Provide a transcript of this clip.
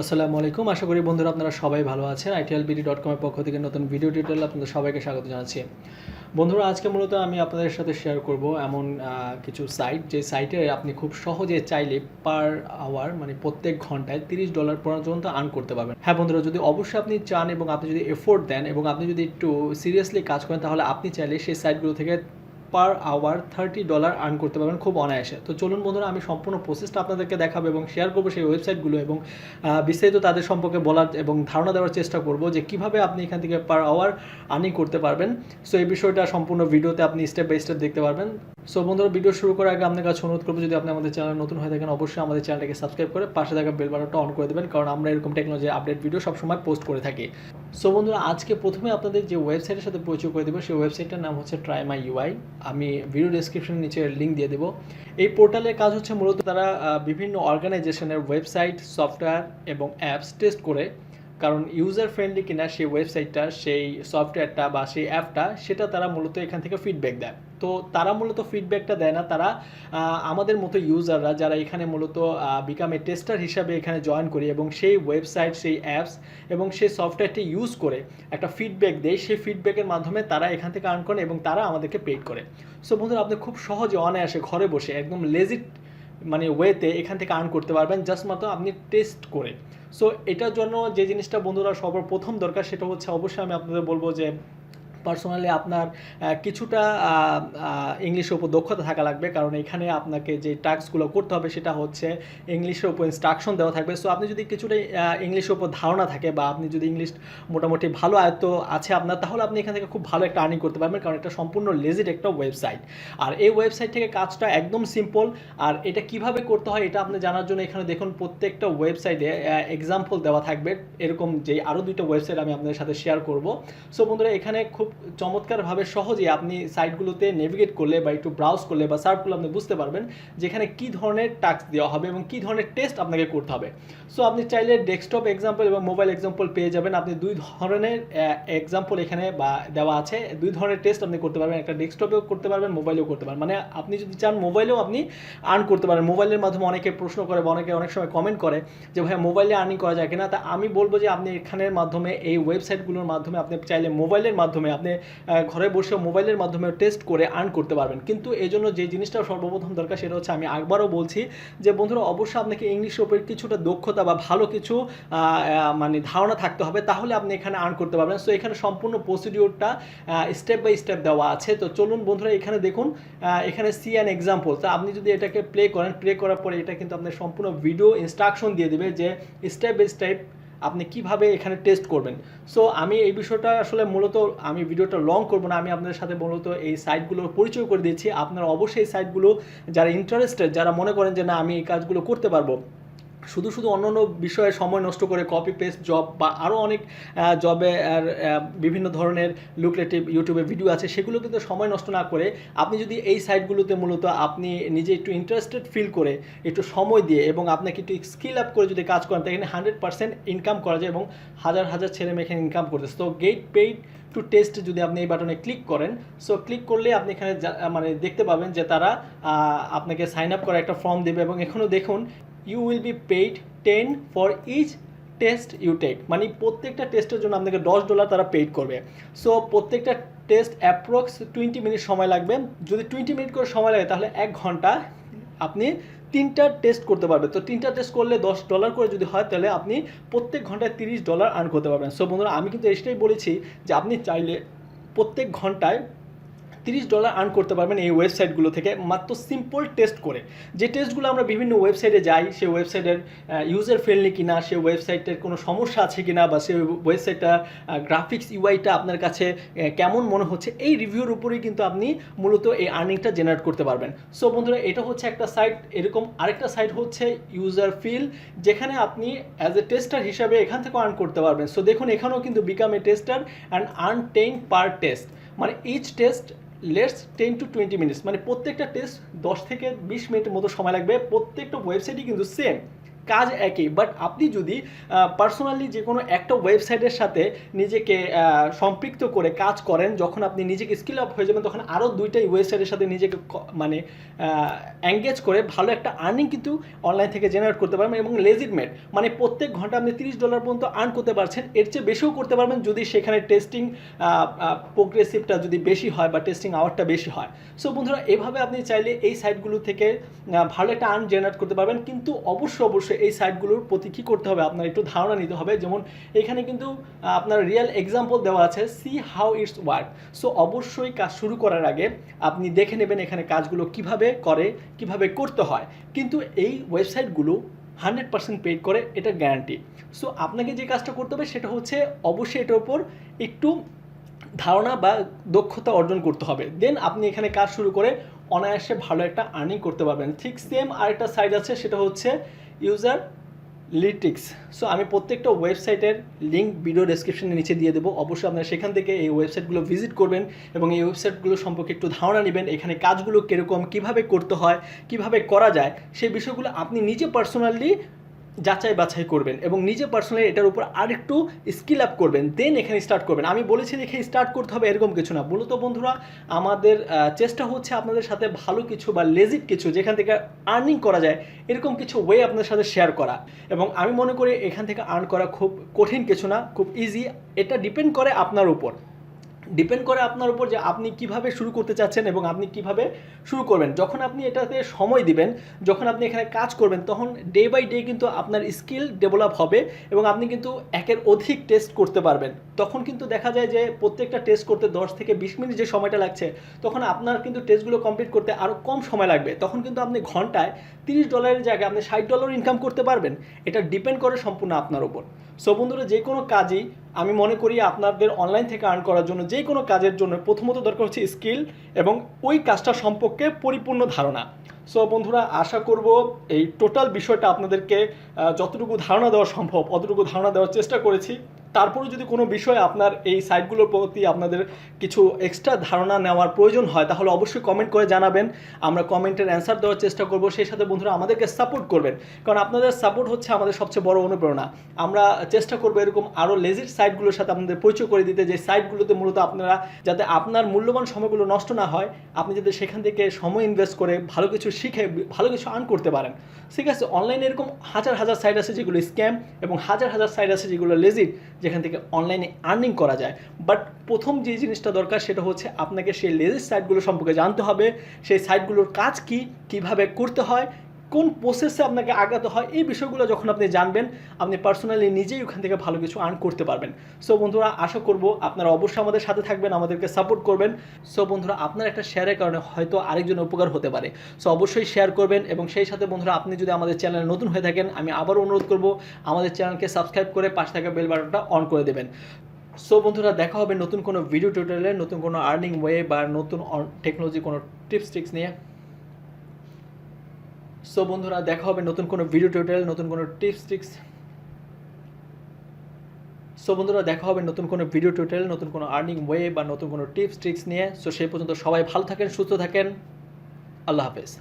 আসসালামু আলাইকুম। আশা করি বন্ধুরা আপনারা সবাই ভালো আছেন। itlbd.com এর পক্ষ থেকে নতুন ভিডিও টিউটোরিয়াল আপনাদের সবাইকে স্বাগত জানাচ্ছি। বন্ধুরা আজকে মূলত আমি আপনাদের সাথে শেয়ার করব এমন কিছু সাইট, যে সাইটে আপনি খুব সহজে চাইলে পার আওয়ার মানে প্রত্যেক ঘন্টায় $30 পর্যন্ত আর্ন করতে পারবেন। হ্যাঁ বন্ধুরা, যদি অবশ্যই আপনি চান এবং আপনি যদি এফোর্ট দেন এবং আপনি যদি একটু সিরিয়াসলি কাজ করেন, তাহলে আপনি চাইলে সেই সাইটগুলো থেকে পার আওয়ার $30 আর্ন করতে পারবেন খুব অনায়াসে। তো চলুন বন্ধুরা, আমি সম্পূর্ণ প্রসেসটা আপনাদেরকে দেখাবো এবং শেয়ার করবো সেই ওয়েবসাইটগুলো এবং বিস্তারিত তাদের সম্পর্কে বলার এবং ধারণা দেওয়ার চেষ্টা করব যে কীভাবে আপনি এখান থেকে পার আওয়ার আর্নিং করতে পারবেন। সো এই বিষয়টা সম্পূর্ণ ভিডিওতে আপনি স্টেপ বাই স্টেপ দেখতে পারবেন। সো বন্ধুরা, ভিডিও শুরু করার আগে আপনার কাছে অনুরোধ করবো, যদি আপনি আমাদের চ্যানেল নতুন হয়ে থাকেন অবশ্যই আমাদের চ্যানেলটাকে সাবস্ক্রাইব করে পাশে থাকা বেল বাটনটা অন করে দেবেন, কারণ আমরা এরকম টেকনোলজি আপডেট ভিডিও সবসময় পোস্ট করে থাকি। সো বন্ধুরা, আজকে প্রথমে আপনাদের যে ওয়েবসাইটের সাথে পরিচয় করে দেবো, সেই ওয়েবসাইটটার নাম হচ্ছে ট্রাই মাই ইউআই। আমি ভিডিও ডেসক্রিপশনের নিচে লিঙ্ক দিয়ে দেবো। এই পোর্টালের কাজ হচ্ছে মূলত তারা বিভিন্ন অর্গানাইজেশনের ওয়েবসাইট, সফটওয়্যার এবং অ্যাপস টেস্ট করে, কারণ ইউজার ফ্রেন্ডলি কিনা সেই ওয়েবসাইটটা, সেই সফটওয়্যারটা বা সেই অ্যাপটা, সেটা তারা মূলত এখান থেকে ফিডব্যাক দেয়। তো তারা মূলত ফিডব্যাকটা দেয় না, তারা আমাদের মতো ইউজাররা যারা এখানে মূলত বিকাম এ টেস্টার হিসাবে এখানে জয়েন করি এবং সেই ওয়েবসাইট, সেই অ্যাপস এবং সেই সফটওয়্যারটি ইউজ করে একটা ফিডব্যাক দেয়, সেই ফিডব্যাকের মাধ্যমে তারা এখান থেকে আর্ন করে এবং তারা আমাদেরকে পেড করে। সো বন্ধুরা, আপনি খুব সহজে অনায়াসে ঘরে বসে একদম লেজিট মানে ওয়েতে এখান থেকে আর্ন করতে পারবেন, জাস্ট মাত্র আপনি টেস্ট করে। সো এটার জন্য যে জিনিসটা বন্ধুরা সর্বপ্রথম দরকার, সেটা হচ্ছে অবশ্যই আমি আপনাদের বলবো যে পার্সোনালি আপনার কিছুটা ইংলিশের উপর দক্ষতা থাকা লাগবে, কারণ এখানে আপনাকে যে টাস্কগুলো করতে হবে সেটা হচ্ছে ইংলিশের উপর ইনস্ট্রাকশন দেওয়া থাকবে। সো আপনি যদি কিছুটা ইংলিশের উপর ধারণা থাকে বা আপনি যদি ইংলিশ মোটামুটি ভালো আয়ত্ত আছে আপনার, তাহলে আপনি এখান থেকে খুব ভালো একটা আর্নিং করতে পারবেন, কারণ এটা সম্পূর্ণ লেজিট একটা ওয়েবসাইট। আর এই ওয়েবসাইট থেকে কাজটা একদম সিম্পল। আর এটা কিভাবে করতে হয় এটা আপনি জানার জন্য এখানে দেখুন প্রত্যেকটা ওয়েবসাইটে এক্সাম্পল দেওয়া থাকবে, এরকম যে আরও দুইটা ওয়েবসাইট আমি আপনাদের সাথে শেয়ার করব। সো বন্ধুরা, এখানে খুব চমৎকারভাবে সহজে আপনি সাইটগুলোতে নেভিগেট করলে বা একটু ব্রাউজ করলে বা সার্চ করলে আপনি বুঝতে পারবেন যেখানে কী ধরনের টাস্ক দেওয়া হবে এবং কী ধরনের টেস্ট আপনাকে করতে হবে। সো আপনি চাইলে ডেস্কটপ এক্সাম্পল এবং মোবাইল এক্সাম্পল পেয়ে যাবেন। আপনি দুই ধরনের এক্সাম্পল এখানে বা দেওয়া আছে, দুই ধরনের টেস্ট আপনি করতে পারবেন, একটা ডেস্কটপেও করতে পারবেন, মোবাইলেও করতে পারবেন। মানে আপনি যদি চান মোবাইলেও আপনি আর্ন করতে পারেন। মোবাইলের মাধ্যমে অনেকে প্রশ্ন করে বা অনেকে অনেক সময় কমেন্ট করে যে ভাই মোবাইলে আর্নিং করা যায় কিনা। তা আমি বলবো যে আপনি এখানের মাধ্যমে, এই ওয়েবসাইটগুলোর মাধ্যমে আপনি চাইলে মোবাইলের মাধ্যমে আপনি ঘরে বসে মোবাইলের মাধ্যমে টেস্ট করে আর্ন করতে পারবেন। কিন্তু এই জন্য যে জিনিসটা সর্বপ্রথম দরকার সেটা হচ্ছে, আমি একবারও বলছি যে বন্ধুরা অবশ্যই আপনাকে ইংলিশের উপর কিছুটা দক্ষতা বা ভালো কিছু মানে ধারণা থাকতে হবে, তাহলে আপনি এখানে আর্ন করতে পারবেন। সো এখানে সম্পূর্ণ প্রসিডিওরটা স্টেপ বাই স্টেপ দেওয়া আছে। তো চলুন বন্ধুরা, এখানে দেখুন, এখানে সি অ্যান এক্সাম্পল। তো আপনি যদি এটাকে প্লে করেন, প্লে করার পরে এটা কিন্তু আপনার সম্পূর্ণ ভিডিও ইনস্ট্রাকশন দিয়ে দেবে যে স্টেপ বাই স্টেপ আপনি কিভাবে এখানে টেস্ট করবেন। সো আমি এই বিষয়টা আসলে মূলত আমি ভিডিওটা লং করব না, আমি আপনাদের সাথে মূলত এই সাইটগুলোর পরিচয় করে দিচ্ছি। আপনারা অবশ্যই এই সাইটগুলো যারা ইন্টারেস্টেড, যারা মনে করেন যে না আমি এই কাজগুলো করতে পারবো, শুধু শুধু অন্য বিষয়ে সময় নষ্ট করে কপি পেস্ট জব বা আরও অনেক জবে আর বিভিন্ন ধরনের লুক্রেটিভ ইউটিউবে ভিডিও আছে, সেগুলো কিন্তু সময় নষ্ট না করে আপনি যদি এই সাইটগুলোতে মূলত আপনি নিজে একটু ইন্টারেস্টেড ফিল করে একটু সময় দিয়ে এবং আপনাকে একটু স্কিল আপ করে যদি কাজ করেন, তাহলে 100% ইনকাম করা যায় এবং হাজার হাজার ছেলে মেয়ে এখানে ইনকাম করতেছে। তো গেট পেইড টু টেস্ট যদি আপনি এই বাটনে ক্লিক করেন, সো ক্লিক করলে আপনি এখানে মানে দেখতে পাবেন যে তারা আপনাকে সাইন আপ করা একটা ফর্ম দেবে এবং এখানেও দেখুন you will be paid 10 for each test you take, মানে প্রত্যেকটা টেস্টের জন্য আপনাকে $10 তারা পেইড করবে। সো প্রত্যেকটা টেস্ট অ্যাপ্রক্স 20 মিনিট সময় লাগবে। যদি 20 মিনিট করে সময় লাগে তাহলে 1 ঘন্টা আপনি 3টা টেস্ট করতে পারবেন। তো 3টা টেস্ট করলে $10 করে যদি হয়, তাহলে আপনি প্রত্যেক ঘন্টায় $30 আর্ন করতে পারবেন। সো বন্ধুরা, আমি কিন্তু এটাই বলেছি যে আপনি চাইলে প্রত্যেক ঘন্টায় $30 আর্ন করতে পারবেন এই ওয়েবসাইটগুলো থেকে, মাত্র সিম্পল টেস্ট করে। যে টেস্টগুলো আমরা বিভিন্ন ওয়েবসাইটে যাই, সেই ওয়েবসাইটের ইউজার ফ্রেন্ডলি কিনা, সেই ওয়েবসাইটের কোনো সমস্যা আছে কিনা, বা সেই ওয়েবসাইটটা গ্রাফিক্স ইউআইটা আপনার কাছে কেমন মনে হচ্ছে, এই রিভিউর উপরেই কিন্তু আপনি মূলত এই আর্নিংটা জেনারেট করতে পারবেন। সো বন্ধুরা, এটা হচ্ছে একটা সাইট। এরকম আরেকটা সাইট হচ্ছে ইউজার ফিল, যেখানে আপনি অ্যাজ এ টেস্টার হিসাবে এখান থেকে আর্ন করতে পারবেন। সো দেখুন, এখানেও কিন্তু become a tester and earn 10 per test, মানে each test lasts 10 to 20 minutes, মানে প্রত্যেকটা টেস্ট 10 থেকে 20 মিনিটের মতো সময় লাগবে। প্রত্যেকটা ওয়েবসাইটই কিন্তু সেম কাজ একই, বাট আপনি যদি পার্সোনালি যে কোনো একটা ওয়েবসাইটের সাথে নিজেকে সম্পৃক্ত করে কাজ করেন, যখন আপনি নিজেকে স্কিল আপ হয়ে যাবেন তখন আরও দুইটাই ওয়েবসাইটের সাথে নিজেকে মানে এঙ্গেজ করে ভালো একটা আর্নিং কিন্তু অনলাইন থেকে জেনারেট করতে পারবেন এবং লেজিটমেট মানে প্রত্যেক ঘন্টা আপনি $30 পর্যন্ত আর্ন করতে পারছেন, এর চেয়ে বেশিও করতে পারবেন যদি সেখানে টেস্টিং প্রোগ্রেসিভটা যদি বেশি হয় বা টেস্টিং আওয়ারটা বেশি হয়। সো বন্ধুরা, এভাবে আপনি চাইলে এই সাইটগুলো থেকে ভালো একটা আর্ন জেনারেট করতে পারবেন, কিন্তু অবশ্যই এই সাইটগুলোর প্রতি কী করতে হবে, আপনার একটু ধারণা নিতে হবে। যেমন এখানে কিন্তু আপনার রিয়েল এক্সাম্পল দেওয়া আছে, C how it's work. So অবশ্যই কাজ শুরু করার আগে আপনি দেখে নেবেন এখানে কাজগুলো কিভাবে করে, কিভাবে করতে হয়। কিন্তু এই ওয়েবসাইটগুলো 100% পেড করে, এটা গ্যারান্টি। সো আপনাকে যে কাজটা করতে হবে সেটা হচ্ছে অবশ্যই এটার উপর একটু ধারণা বা দক্ষতা অর্জন করতে হবে, দেন আপনি এখানে কাজ শুরু করে অনায়াসে ভালো একটা আর্নিং করতে পারবেন। ঠিক সেম আরেকটা সাইট আছে, সেটা হচ্ছে ইউজার লিটিক্স। সো আমি প্রত্যেকটা ওয়েবসাইটের লিঙ্ক ভিডিও ডেসক্রিপশনে নিচে দিয়ে দেবো, অবশ্যই আপনারা সেখান থেকে এই ওয়েবসাইটগুলো ভিজিট করবেন এবং এই ওয়েবসাইটগুলো সম্পর্কে একটু ধারণা নেবেন, এখানে কাজগুলো কীরকম, কীভাবে করতে হয়, কীভাবে করা যায়, সেই বিষয়গুলো আপনি নিজে পার্সোনালি যাচাই বাছাই করবেন এবং নিজে পার্সোনালি এটার উপর আরেকটু স্কিল আপ করবেন, দেন এখানে স্টার্ট করবেন। আমি বলেছি দেখে স্টার্ট করতে হবে এরকম কিছু না। মূলত বন্ধুরা, আমাদের চেষ্টা হচ্ছে আপনাদের সাথে ভালো কিছু বা লেজিট কিছু যেখান থেকে আর্নিং করা যায় এরকম কিছু ওয়ে আপনাদের সাথে শেয়ার করা, এবং আমি মনে করি এখান থেকে আর্ন করা খুব কঠিন কিছু না, খুব ইজি। এটা ডিপেন্ড করে আপনার উপর যে আপনি কিভাবে শুরু করতে চাচ্ছেন এবং আপনি কিভাবে শুরু করবেন। যখন আপনি এটাতে সময় দিবেন, যখন আপনি এখানে কাজ করবেন, তখন ডে বাই ডে কিন্তু আপনার স্কিল ডেভেলপ হবে এবং আপনি কিন্তু একের অধিক টেস্ট করতে পারবেন। তখন কিন্তু দেখা যায় যে প্রত্যেকটা টেস্ট করতে 10 থেকে 20 মিনিট যে সময়টা লাগছে, তখন আপনার কিন্তু টেস্টগুলো কমপ্লিট করতে আরও কম সময় লাগবে। তখন কিন্তু আপনি ঘন্টায় $30 জায়গায় আপনি $60 ইনকাম করতে পারবেন। এটা ডিপেন্ড করে সম্পূর্ণ আপনার উপর। সো বন্ধুরা, যে কোনো কাজই আমি মনে করি আপনাদের অনলাইন থেকে আর্ন করার জন্য, যে কোনো কাজের জন্য প্রথমত দরকার হচ্ছে স্কিল এবং ওই কাজটা সম্পর্কে পরিপূর্ণ ধারণা। সো বন্ধুরা, আশা করব এই টোটাল বিষয়টা আপনাদেরকে যতটুকু ধারণা দেওয়া সম্ভব অতটুকু ধারণা দেওয়ার চেষ্টা করেছি। তারপরে যদি কোনো বিষয়ে আপনার এই সাইটগুলোর প্রতি আপনাদের কিছু এক্সট্রা ধারণা নেওয়ার প্রয়োজন হয়, তাহলে অবশ্যই কমেন্ট করে জানাবেন, আমরা কমেন্টের অ্যান্সার দেওয়ার চেষ্টা করব। সেই সাথে বন্ধুরা, আমাদেরকে সাপোর্ট করবেন, কারণ আপনাদের সাপোর্ট হচ্ছে আমাদের সবচেয়ে বড় অনুপ্রেরণা। আমরা চেষ্টা করবো এরকম আরও লেজিট সাইটগুলোর সাথে আপনাদের পরিচয় করে দিতে, যে সাইটগুলোতে মূলত আপনারা যাতে আপনার মূল্যবান সময়গুলো নষ্ট না হয়, আপনি যাতে সেখান থেকে সময় ইনভেস্ট করে ভালো কিছু শিখে ভালো কিছু আর্ন করতে পারেন। ঠিক আছে, অনলাইনে এরকম হাজার হাজার সাইট আছে যেগুলো স্ক্যাম এবং হাজার হাজার সাইট আছে যেগুলো লেজিট, যেখান থেকে অনলাইনে আর্নিং করা যায়। বাট প্রথম যে জিনিসটা দরকার সেটা হচ্ছে আপনাকে সেই লেজিট সাইটগুলো সম্পর্কে জানতে হবে, সেই সাইটগুলোর কাজ কী, কীভাবে করতে হয়, কোন প্রসেসে আপনাকে আগাতে হয়। এই বিষয়গুলো যখন আপনি জানবেন, আপনি পার্সোনালি নিজেই ওখান থেকে ভালো কিছু আর্ন করতে পারবেন। সো বন্ধুরা, আশা করব আপনারা অবশ্যই আমাদের সাথে থাকবেন, আমাদেরকে সাপোর্ট করবেন। সো বন্ধুরা, আপনার একটা শেয়ারের কারণে হয়তো আরেকজনের উপকার হতে পারে। সো অবশ্যই শেয়ার করবেন এবং সেই সাথে বন্ধুরা, আপনি যদি আমাদের চ্যানেলে নতুন হয়ে থাকেন, আমি আবারও অনুরোধ করব আমাদের চ্যানেলকে সাবস্ক্রাইব করে পাশে থাকা বেল বাটনটা অন করে দেবেন। সো বন্ধুরা, দেখা হবে নতুন কোনো ভিডিও টিউটোরিয়ালে, নতুন কোনো আর্নিং ওয়ে বা নতুন টেকনোলজি কোনো টিপস ট্রিক্স নিয়ে। সো বন্ধুরা, দেখা হবে নতুন কোনো ভিডিও টিউটোরিয়াল, নতুন কোনো টিপস ট্রিক্স। সো বন্ধুরা, দেখা হবে নতুন কোনো ভিডিও টিউটোরিয়াল, নতুন কোনো আর্নিং ওয়ে বা নতুন কোনো টিপস ট্রিক্স নিয়ে। সো সেই পর্যন্ত সবাই ভালো থাকেন, সুস্থ থাকেন। আল্লাহ হাফেজ।